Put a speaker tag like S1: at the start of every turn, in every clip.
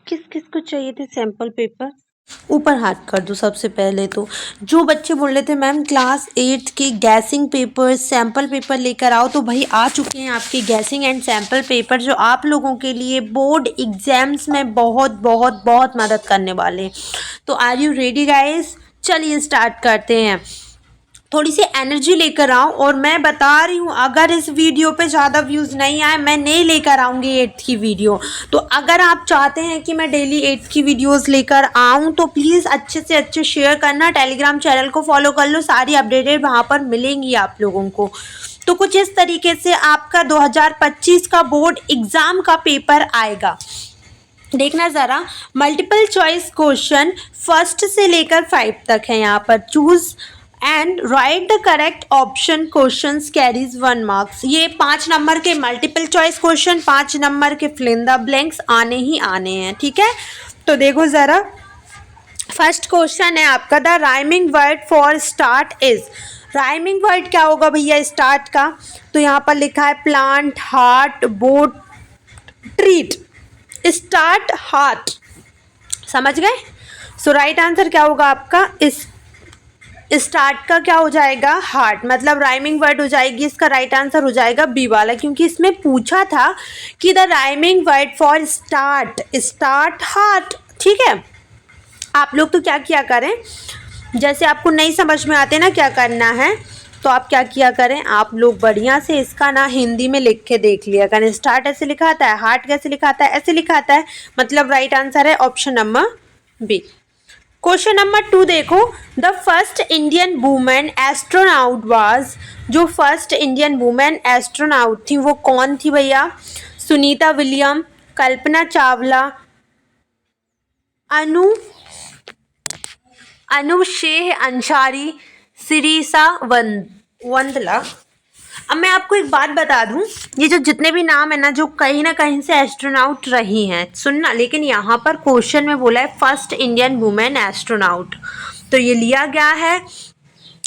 S1: किस किस को चाहिए थे सैम्पल पेपर? ऊपर हाथ कर दो। सबसे पहले तो जो बच्चे बोल रहे थे मैम क्लास 8 के गैसिंग पेपर सैम्पल पेपर लेकर आओ, तो भाई आ चुके हैं आपके गैसिंग एंड सैम्पल पेपर, जो आप लोगों के लिए बोर्ड एग्जाम्स में बहुत बहुत बहुत मदद करने वाले हैं। तो आर यू रेडी गाइस? चलिए स्टार्ट करते हैं। थोड़ी सी एनर्जी लेकर आओ, और मैं बता रही हूँ अगर इस वीडियो पे ज़्यादा व्यूज़ नहीं आए मैं नहीं लेकर आऊँगी 8th की वीडियो। तो अगर आप चाहते हैं कि मैं डेली 8th की वीडियोस लेकर आऊँ तो प्लीज़ अच्छे से अच्छे शेयर करना, टेलीग्राम चैनल को फॉलो कर लो, सारी अपडेटेड वहाँ पर मिलेंगी आप लोगों को। तो कुछ इस तरीके से आपका 2025 का बोर्ड एग्ज़ाम का पेपर आएगा। देखना ज़रा, मल्टीपल चॉइस क्वेश्चन फर्स्ट से लेकर 5 तक है यहाँ पर। Choose and right the correct option questions carries 1 marks. ये 5 नंबर के मल्टीपल चॉइस क्वेश्चन, 5 नंबर के फिल इन द ब्लैंक्स आने ही आने हैं, ठीक है। तो देखो ज़रा, फर्स्ट क्वेश्चन है आपका, the rhyming word for start is. Rhyming word क्या होगा भैया स्टार्ट का? तो यहाँ पर लिखा है plant, heart, boat, treat. Start heart, समझ गए? सो राइट आंसर क्या होगा आपका? इस स्टार्ट का क्या हो जाएगा? हार्ट, मतलब राइमिंग वर्ड हो जाएगी, इसका राइट आंसर हो जाएगा बी वाला, क्योंकि इसमें पूछा था कि the rhyming word for start, start heart, ठीक है। आप लोग तो क्या किया करें, जैसे आपको नहीं समझ में आते ना क्या करना है, तो आप क्या किया करें, आप लोग बढ़िया से इसका ना हिंदी में लिख के देख लिया करें। स्टार्ट ऐसे लिखा आता है, हार्ट कैसे लिखा आता है, ऐसे लिखा आता है, मतलब राइट आंसर है option number B. Question number 2 देखो, the first Indian women astronaut was. जो फर्स्ट इंडियन वुमेन एस्ट्रोनॉट थी वो कौन थी भैया? Sunita William, Kalpana Chawla, Anousheh Ansari, Sirisha Bandla. अब मैं आपको एक बात बता दूं, ये जो जितने भी नाम है ना कहीं से एस्ट्रोनॉट रही हैं, सुनना, लेकिन यहाँ पर क्वेश्चन में बोला है फर्स्ट इंडियन वुमेन एस्ट्रोनॉट, तो ये लिया गया है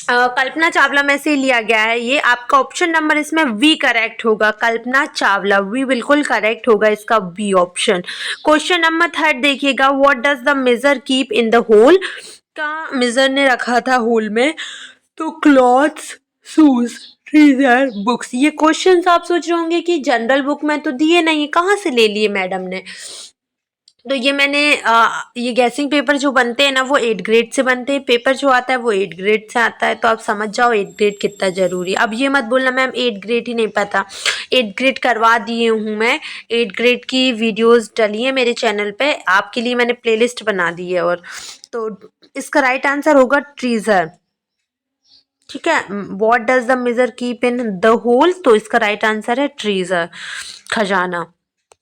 S1: कल्पना चावला में से लिया गया है। ये आपका ऑप्शन नंबर इसमें वी करेक्ट होगा, कल्पना चावला, वी बिल्कुल करेक्ट होगा इसका बी ऑप्शन। क्वेश्चन नंबर 3 देखिएगा, what does the major keep in the hole. का मेजर ने रखा था होल में, तो क्लॉथ्स, शूज, ट्रेजर, बुक्स। ये क्वेश्चंस आप सोच रहे होंगे कि जनरल बुक में तो दिए नहीं, कहाँ से ले लिए मैडम ने। तो ये मैंने ये गैसिंग पेपर जो बनते हैं ना वो 8 ग्रेड से बनते हैं, पेपर जो आता है वो 8 ग्रेड से आता है, तो आप समझ जाओ 8 ग्रेड कितना ज़रूरी है। अब ये मत बोलना मैम 8 ग्रेड ही नहीं पता, 8 ग्रेड करवा दिए हूँ मैं, 8 ग्रेड की वीडियोस डली है मेरे चैनल पे, आपके लिए मैंने प्लेलिस्ट बना दी है। और तो इसका राइट आंसर होगा ट्रीजर, ठीक है। What does the major keep in the hole, तो इसका राइट आंसर है ट्रीजर, खजाना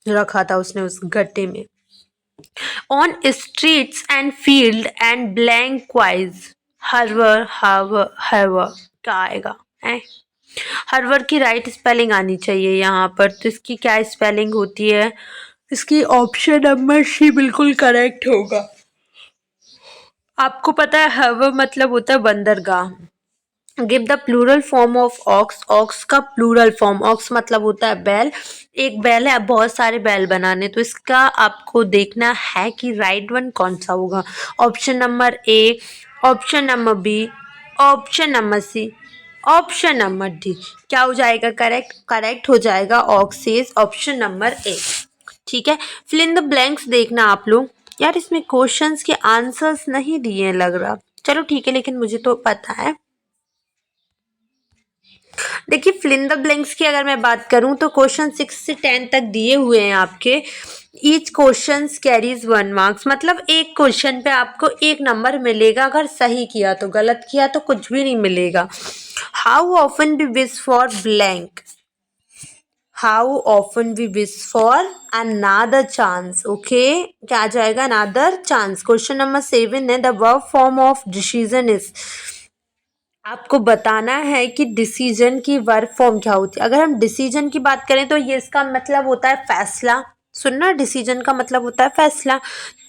S1: रखा था उसने उस गड्ढे में। On streets and field and blank quays, हरवर हावर हैवर, क्या आएगा है? हरवर की राइट स्पेलिंग आनी चाहिए यहाँ पर, तो इसकी क्या स्पेलिंग होती है? इसकी ऑप्शन नंबर सी बिल्कुल करेक्ट होगा। आपको पता है हरवर मतलब होता है बंदरगाह। Give the plural form of ox, ox का प्लूरल फॉर्म, ऑक्स मतलब होता है बैल, एक बैल है, अब बहुत सारे बैल बनाने, तो इसका आपको देखना है कि राइट वन कौन सा होगा। Option number A, option number B, option number C, option number D, क्या हो जाएगा करेक्ट? करेक्ट हो जाएगा ऑक्सेस, ऑप्शन नंबर ए, ठीक है। फिल इन द ब्लैंक्स देखना आप लोग, यार इसमें क्वेश्चंस के आंसर्स नहीं दिए लग रहा, चलो ठीक है, लेकिन मुझे तो पता है। देखिए फिल इन द ब्लैंक्स की अगर मैं बात करूं तो क्वेश्चन 6 से 10 तक दिए हुए हैं आपके। ईच क्वेश्चन कैरीज 1 मार्क्स, मतलब एक क्वेश्चन पे आपको 1 नंबर मिलेगा, अगर सही किया तो, गलत किया तो कुछ भी नहीं मिलेगा। How often we wish for blank, how often we wish for another chance, okay, क्या आ जाएगा? Another chance. क्वेश्चन नंबर 7 है, the verb form of decision is. आपको बताना है कि डिसीजन की वर्ब फॉर्म क्या होती है। अगर हम डिसीजन की बात करें तो ये इसका मतलब होता है फैसला, सुनना, डिसीजन का मतलब होता है फैसला।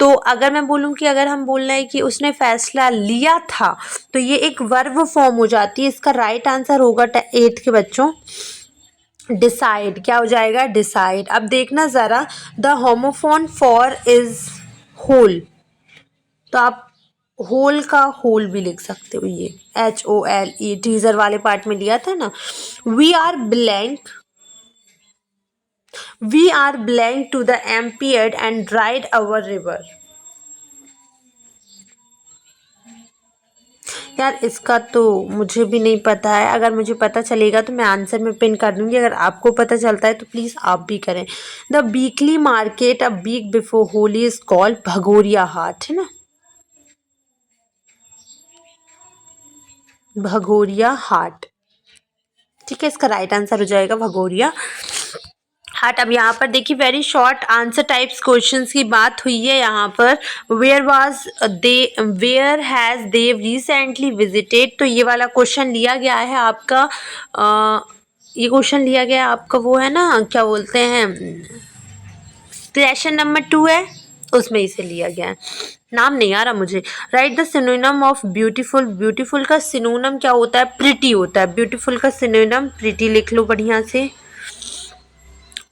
S1: तो अगर मैं बोलूँ कि अगर हम बोल रहे हैं कि उसने फैसला लिया था, तो ये एक वर्ब फॉर्म हो जाती है। इसका राइट आंसर होगा 8 के बच्चों डिसाइड, क्या हो जाएगा? डिसाइड। अब देखना ज़रा, the homophone for is hole, तो आप होल का होल भी लिख सकते हो, ये HOLE टीजर वाले पार्ट में लिया था ना। We are blank, we are blank to the एम्पियर्ड एंड ड्राइड अवर रिवर। यार इसका तो मुझे भी नहीं पता है, अगर मुझे पता चलेगा तो मैं आंसर में पिन कर दूंगी, अगर आपको पता चलता है तो प्लीज़ आप भी करें। The weekly market a week before Holi is called Bhagoria Haat, है ना, भगोरिया हाट। ठीक है, इसका राइट आंसर हो जाएगा भगोरिया हाट। अब यहाँ पर देखिए, very short answer types questions की बात हुई है यहाँ पर। Where has Dev recently visited, तो ये वाला क्वेश्चन लिया गया है आपका, ये क्वेश्चन लिया गया है आपका, वो है ना, क्या बोलते हैं, क्वेश्चन नंबर 2 है, उसमें इसे लिया गया है, नाम नहीं आ रहा मुझे। Right the synonym of beautiful, beautiful का सिनोनिम क्या होता है? प्रिटी होता है। ब्यूटीफुल का सिनोनिम प्रिटी लिख लो बढ़िया से।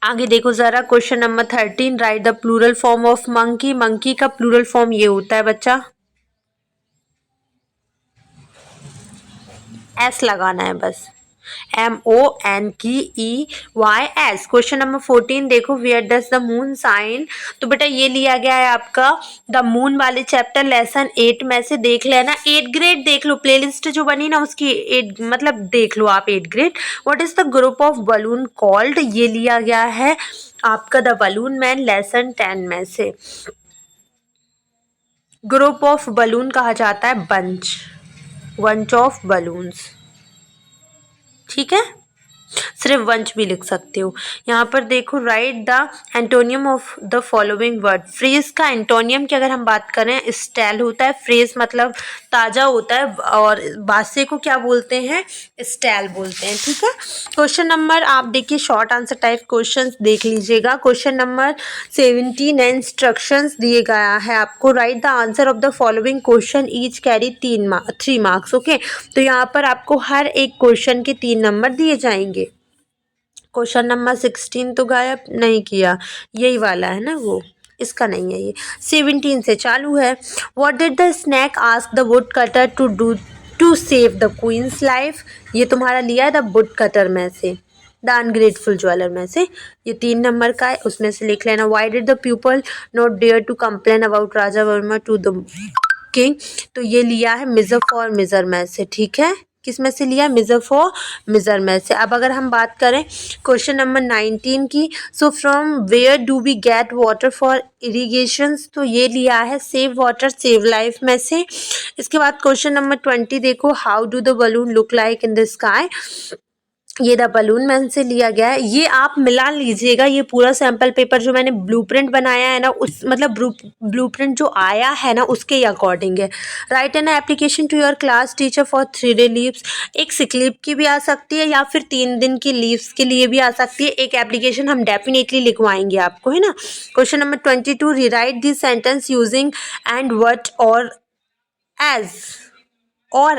S1: आगे देखो ज़रा, question number 13, write the plural form of monkey. Monkey का प्लूरल फॉर्म ये होता है बच्चा, एस लगाना है बस, MONKEYS। क्वेश्चन नंबर 14 देखो, where does the moon shine, तो बेटा ये लिया गया है आपका द मून वाले चैप्टर लेसन 8 में से, देख लेना 8 ग्रेड, देख लो प्लेलिस्ट जो बनी ना उसकी 8 मतलब देख लो आप 8 grade. What is the group of balloon called, ये लिया गया है आपका द बलून मैन लेसन 10 में से। ग्रुप ऑफ बलून कहा जाता है बंच, बंच ऑफ बलून्स। ठीक है, सिर्फ वंच भी लिख सकते हो। यहाँ पर देखो, right the antonym of the following word. Phrase का एंटोनियम की अगर हम बात करें, स्टेल होता है। फ्रेज मतलब ताज़ा होता है, और बासे को क्या बोलते हैं? स्टेल बोलते हैं। ठीक है, क्वेश्चन नंबर आप देखिए, शॉर्ट आंसर टाइप क्वेश्चन देख लीजिएगा। क्वेश्चन नंबर 17 इंस्ट्रक्शंस दिए गया है आपको। Right the answer of the following question each carry 3 marks. Okay, तो यहाँ पर आपको हर एक क्वेश्चन के 3 नंबर दिए जाएंगे। क्वेश्चन नंबर 16 तो गायब नहीं किया, यही वाला है ना वो, इसका नहीं है, ये 17 से चालू है। What did the snake ask the woodcutter to do to save the queen's life, ये तुम्हारा लिया है द वुड कटर में से, द अनग्रेटफुल ज्वेलर में से, ये 3 नंबर का है, उसमें से लिख लेना। Why did the people not dare to complain about Raja Verma to the king, तो ये लिया है मिजर फॉर मिजर में से। ठीक है, किस में से लिया? मिजर फॉर मिजर में से। अब अगर हम बात करें क्वेश्चन नंबर 19 की, so from where do we get water for irrigations, तो ये लिया है सेव वाटर सेव लाइफ में से। इसके बाद क्वेश्चन नंबर 20 देखो, how do the balloon look like in the sky, ये द बलून मैन से लिया गया है। ये आप मिला लीजिएगा, ये पूरा सैम्पल पेपर जो मैंने ब्लूप्रिंट बनाया है ना, उस मतलब ब्लूप्रिंट जो आया है ना उसके अकॉर्डिंग है। Write an application to your class teacher for 3 day leaves, एक सिक लीव की भी आ सकती है या फिर 3 दिन की लीव्स के लिए भी आ सकती है। एक एप्लीकेशन हम डेफिनेटली लिखवाएंगे आपको, है ना। Question number 22, rewrite this sentence using and what और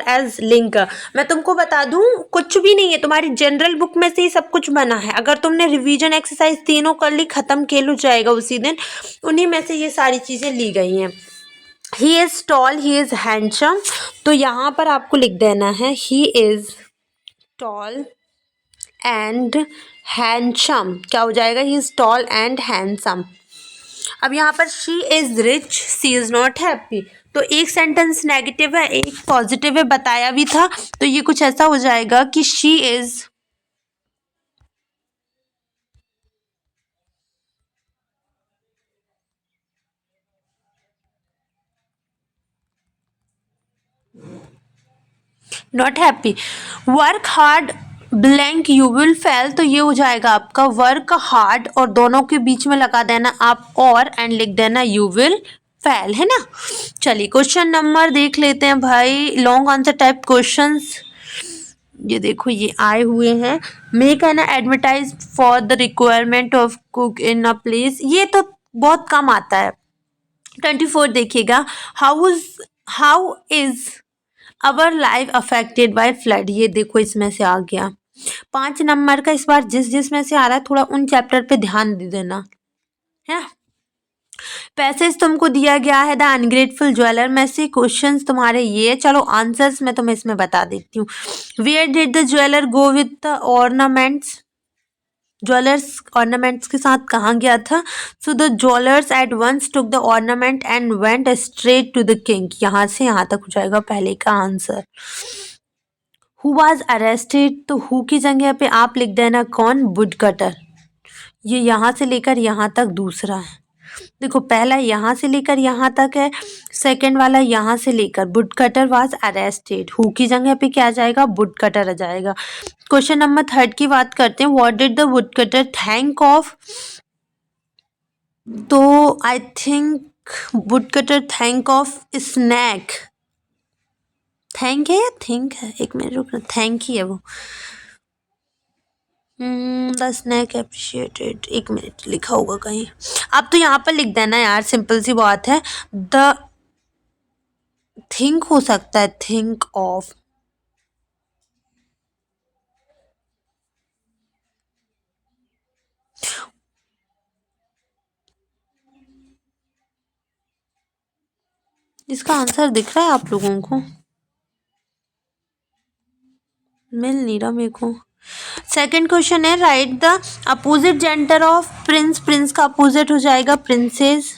S1: एज लिंक। मैं तुमको बता दूं, कुछ भी नहीं है, तुम्हारी जनरल बुक में से ही सब कुछ बना है। अगर तुमने रिवीजन एक्सरसाइज तीनों कर ली, खत्म खेलो जाएगा उसी दिन, उन्हीं में से ये सारी चीज़ें ली गई हैं। He is tall, he is handsome, तो यहाँ पर आपको लिख देना है he is tall and handsome, क्या हो जाएगा? He is tall and handsome. अब यहाँ पर she is rich, she is not happy, तो एक सेंटेंस नेगेटिव है, एक पॉजिटिव है, बताया भी था, तो ये कुछ ऐसा हो जाएगा कि she is not happy. Work hard blank you will fail, तो ये हो जाएगा आपका वर्क हार्ड, और दोनों के बीच में लगा देना आप और एंड लिख देना यू विल फेल, है ना। चलिए क्वेश्चन नंबर देख लेते हैं भाई, लॉन्ग आंसर टाइप क्वेश्चंस। ये देखो ये आए हुए हैं। Make an advertise for the requirement of cook in a place, ये तो बहुत कम आता है। 24 देखिएगा, how is our life affected by flood, ये देखो इसमें से आ गया। 5 नंबर का इस बार जिस जिस में से आ रहा है थोड़ा उन चैप्टर पे ध्यान दे देना है। पैसेज तुमको दिया गया है द अनग्रेटफुल ज्वेलर में से क्वेश्चंस तुम्हारे ये, चलो आंसर्स मैं तुम्हें इसमें बता देती हूँ। Where did the jeweller go with the ornaments, jewellers ornaments के साथ कहाँ गया था? So the jewellers at once took the ornament and went straight to the king, यहाँ से यहाँ तक हो जाएगा पहले का आंसर। हु वाज अरेस्टेड, तो हु की जगह पे आप लिख देना कौन? वुडकटर। ये यहाँ से लेकर यहाँ तक दूसरा है। देखो पहला यहाँ से लेकर यहाँ तक है, सेकंड वाला यहाँ से लेकर वुडकटर वाज अरेस्टेड, हु की जगह पे क्या आ जाएगा? वुडकटर आ जाएगा। क्वेश्चन नंबर 3 की बात करते हैं। What did the woodcutter thank of, तो I think woodcutter thank of snack, thank है या थिंक है, एक मिनट रुकना, थैंक ही है वो। द स्नैक एप्रिशिएटेड, एक मिनट लिखा होगा कहीं, आप तो यहाँ पर लिख देना यार, सिंपल सी बात है। द थिंक हो सकता है, थिंक ऑफ, इसका आंसर दिख रहा है आप लोगों को? मिल नहीं रहा मेरे को। सेकंड क्वेश्चन है right the opposite gender of Prince, Prince का अपोजिट हो जाएगा प्रिंसेस।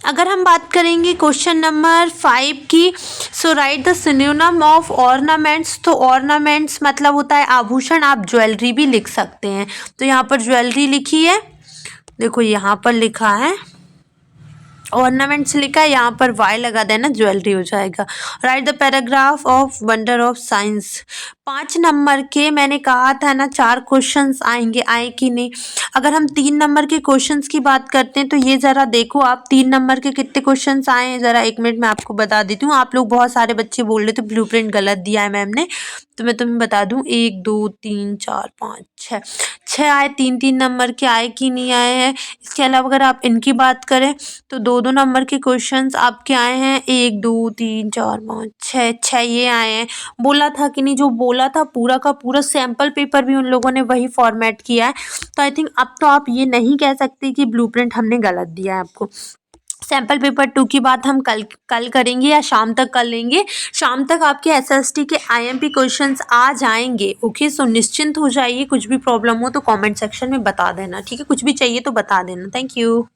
S1: अगर हम बात करेंगे क्वेश्चन नंबर 5 की, so write the synonym of ornaments, तो ऑर्नामेंट्स मतलब होता है आभूषण, आप ज्वेलरी भी लिख सकते हैं। तो यहाँ पर ज्वेलरी लिखी है, देखो यहाँ पर लिखा है ऑर्नामेंट्स लिखा है, यहाँ पर वाई लगा देना, ज्वेलरी हो जाएगा। Right the paragraph of wonder of science, 5 number के मैंने कहा था ना 4 क्वेश्चंस आएंगे, आए कि नहीं। अगर हम 3 नंबर के क्वेश्चंस की बात करते हैं तो ये ज़रा देखो आप 3 नंबर के कितने क्वेश्चंस आए हैं, ज़रा 1 मिनट में आपको बता देती हूँ। आप लोग बहुत सारे बच्चे बोल रहे थे ब्लूप्रिंट गलत दिया है मैम ने, तो मैं तुम्हें बता दूँ 1 2 3 4 5 6 आए, 3 नंबर के आए कि नहीं आए हैं। इसके अलावा अगर आप इनकी बात करें तो 2 नंबर के क्वेश्चंस आपके आए हैं, 1 2 3 4 5 6 ये आए हैं। बोला था कि नहीं, जो बोला था पूरा का पूरा सैम्पल पेपर भी उन लोगों ने वही फॉर्मेट किया है। तो आई थिंक अब तो आप ये नहीं कह सकते कि ब्लूप्रिंट हमने गलत दिया है आपको। सैम्पल पेपर 2 की बात हम कल करेंगे या शाम तक कर लेंगे। शाम तक आपके एसएसटी के आईएमपी क्वेश्चंस आ जाएंगे। ओके, सो निश्चिंत हो जाइए, कुछ भी प्रॉब्लम हो तो कमेंट सेक्शन में बता देना, ठीक है? कुछ भी चाहिए तो बता देना। Thank you.